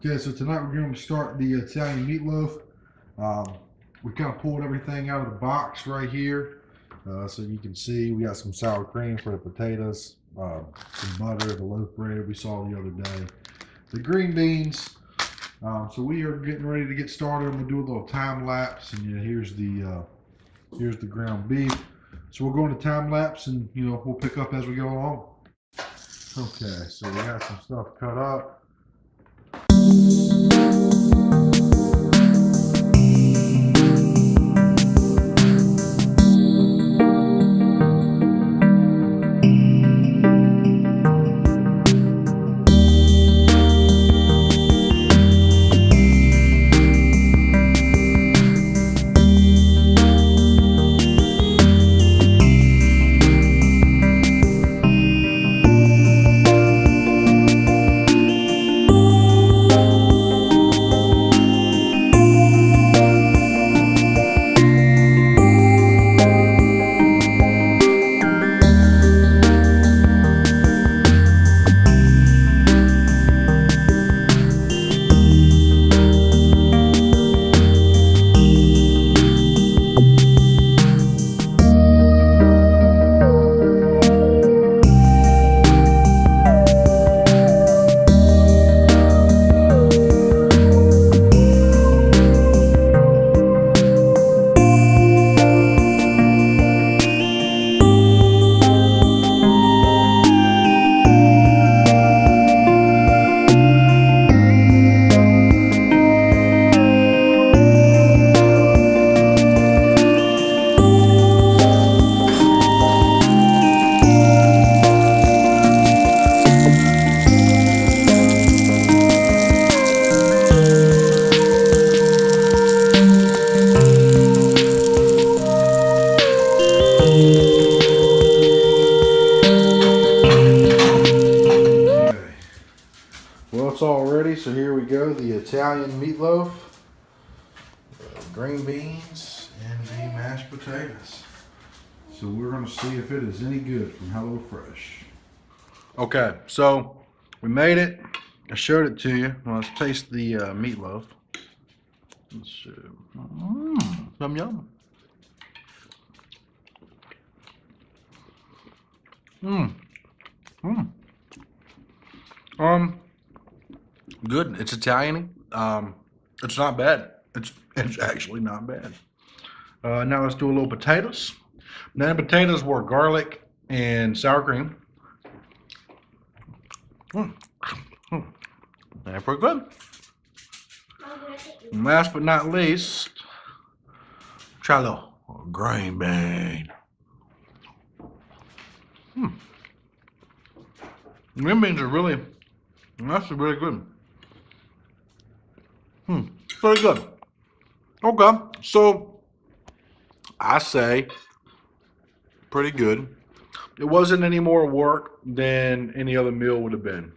Okay, so tonight we're going to start the Italian meatloaf. We kind of pulled everything out of the box right here. So you can see we got some sour cream for the potatoes, some butter, the loaf bread we saw the other day, the green beans. So we are getting ready to get started. I'm going to do a little time lapse, and here's the ground beef. So we'll go into time lapse, and we'll pick up as we go along. Okay, so we got some stuff cut up. Well, it's all ready, so here we go. The Italian meatloaf, green beans, and the mashed potatoes. So we're going to see if it is any good from HelloFresh. Okay, so we made it. I showed it to you. Well, let's taste the meatloaf. Let's see. Yum yum. Good. It's Italian. It's not bad. It's actually not bad. Now let's do a little potatoes. Now the potatoes were garlic and sour cream. They're pretty good. And last but not least, try the green bean. Green beans are really, actually really good. Very good. Okay, so I say pretty good. It wasn't any more work than any other meal would have been.